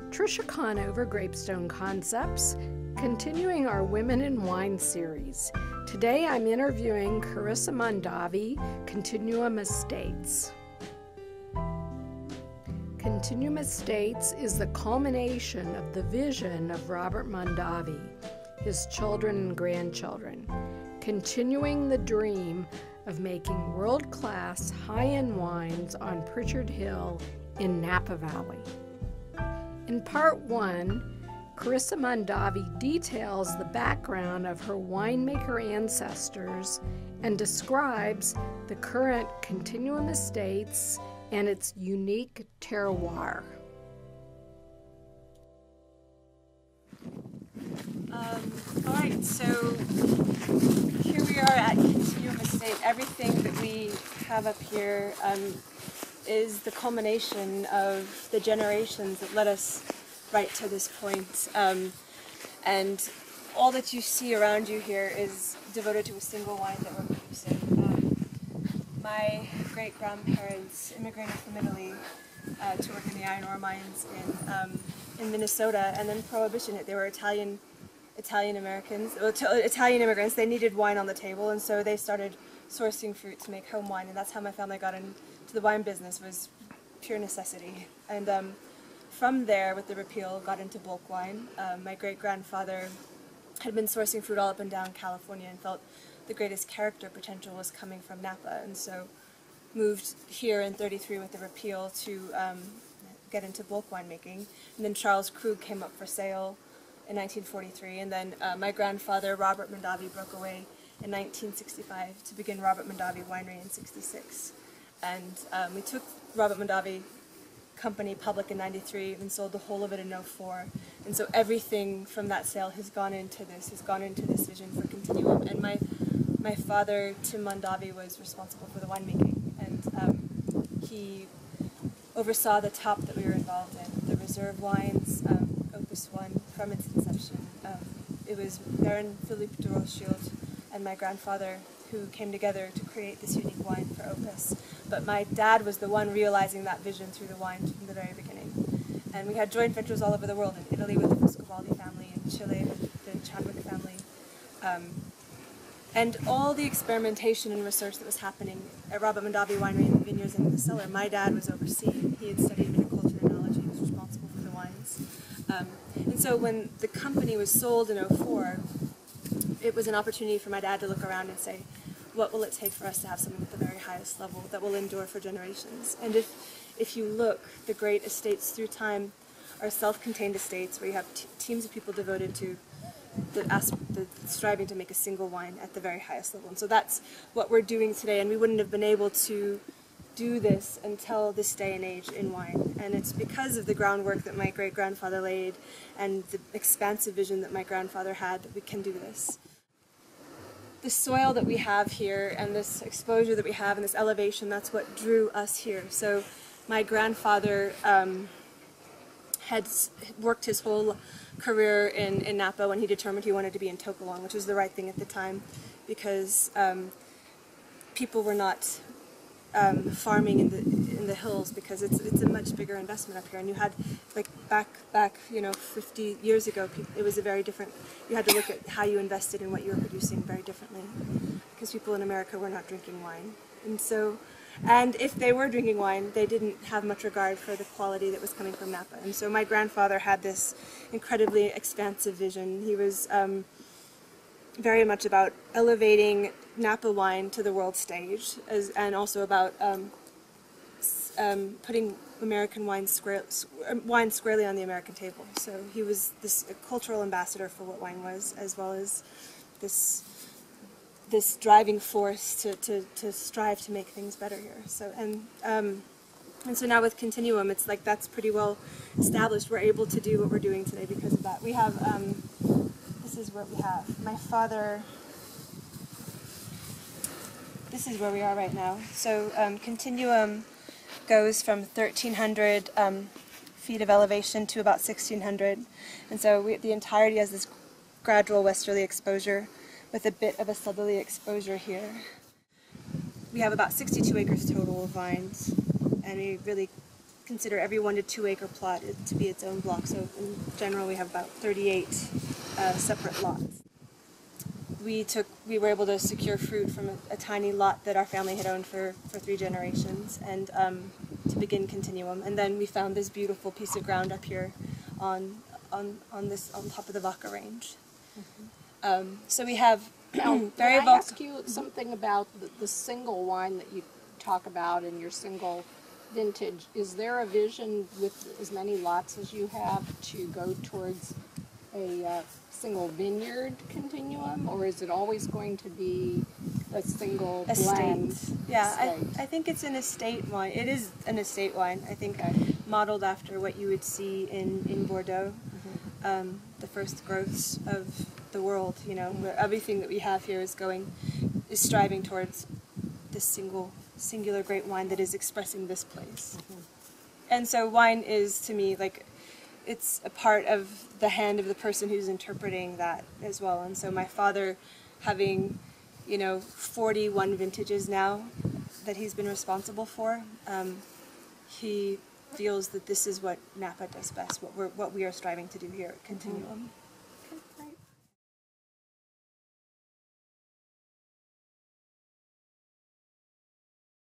Tricia Conover, Grapestone Concepts, continuing our Women in Wine series. Today I'm interviewing Carissa Mondavi, Continuum Estates. Continuum Estates is the culmination of the vision of Robert Mondavi, his children and grandchildren, continuing the dream of making world-class high-end wines on Pritchard Hill in Napa Valley. In part 1, Carissa Mondavi details the background of her winemaker ancestors and describes the current Continuum Estates and its unique terroir. All right, so here we are at Continuum Estate. Everything that we have up here is the culmination of the generations that led us right to this point. And all that you see around you here is devoted to a single wine that we're producing. My great-grandparents immigrated from Italy to work in the iron ore mines in Minnesota, and then Prohibition hit. They were Italian Americans, Italian immigrants. They needed wine on the table, and so they started sourcing fruit to make home wine, and that's how my family got into the wine business, was pure necessity. And from there, with the repeal, got into bulk wine. My great-grandfather had been sourcing fruit all up and down California and felt the greatest character potential was coming from Napa, and so moved here in '33 with the repeal to get into bulk winemaking. And then Charles Krug came up for sale in 1943, and then my grandfather, Robert Mondavi, broke away in 1965 to begin Robert Mondavi Winery in '66. And we took Robert Mondavi company public in '93 and sold the whole of it in '04. And so everything from that sale has gone into this vision for Continuum. And my father, Tim Mondavi, was responsible for the winemaking, and he oversaw the top that we were involved in, the reserve wines, Opus 1, from its inception. It was Baron Philippe de Rothschild and my grandfather who came together to create this unique wine for Opus. But my dad was the one realizing that vision through the wine from the very beginning. And we had joint ventures all over the world, in Italy with the Fuscobaldi family, in Chile with the Chadwick family. And all the experimentation and research that was happening at Robert Mondavi Winery in the vineyards and in the cellar, my dad was overseeing. He had studied viticulture and enology, he was responsible for the wines. And so when the company was sold in '04, it was an opportunity for my dad to look around and say, what will it take for us to have something at the very highest level that will endure for generations? And if you look, the great estates through time are self-contained estates where you have teams of people devoted to the striving to make a single wine at the very highest level. And so that's what we're doing today, and we wouldn't have been able to do this until this day and age in wine. And it's because of the groundwork that my great-grandfather laid and the expansive vision that my grandfather had that we can do this. The soil that we have here and this exposure that we have and this elevation, that's what drew us here. So my grandfather had worked his whole career in Napa when he determined he wanted to be in Topolong, which was the right thing at the time, because people were not farming in the hills, because it's a much bigger investment up here. And you had, like, back 50 years ago, it was a very different. You had to look at how you invested in what you were producing very differently, because people in America were not drinking wine, and if they were drinking wine, they didn't have much regard for the quality that was coming from Napa. And so my grandfather had this incredibly expansive vision. He was very much about elevating Napa wine to the world stage, and also about putting American wine squarely on the American table. So he was this cultural ambassador for what wine was, as well as this driving force to strive to make things better here. So and so now with Continuum, it's like that's pretty well established. We're able to do what we're doing today because of that. We have this is what we have. My father. This is where we are right now. So Continuum goes from 1,300 feet of elevation to about 1,600, and so the entirety has this gradual westerly exposure with a bit of a southerly exposure here. We have about 62 acres total of vines, and we really consider every 1 to 2 acre plot to be its own block. So in general, we have about 38 separate lots. We were able to secure fruit from a tiny lot that our family had owned for 3 generations, and to begin Continuum. And then we found this beautiful piece of ground up here on top of the Vaca Range. Mm-hmm. So we have very. Can I ask you something about the single wine that you talk about in your single vintage? Is there a vision with as many lots as you have to go towards a single vineyard continuum, or is it always going to be a single blend? Yeah, I think it's an estate wine. It is an estate wine, I think, modeled after what you would see in Bordeaux, the first growths of the world, you know, where everything that we have here is striving towards this singular great wine that is expressing this place. And so wine is, to me, like, it's a part of the hand of the person who's interpreting that as well. And so my father, having, 41 vintages now that he's been responsible for, he feels that this is what Napa does best, what we are striving to do here at Continuum.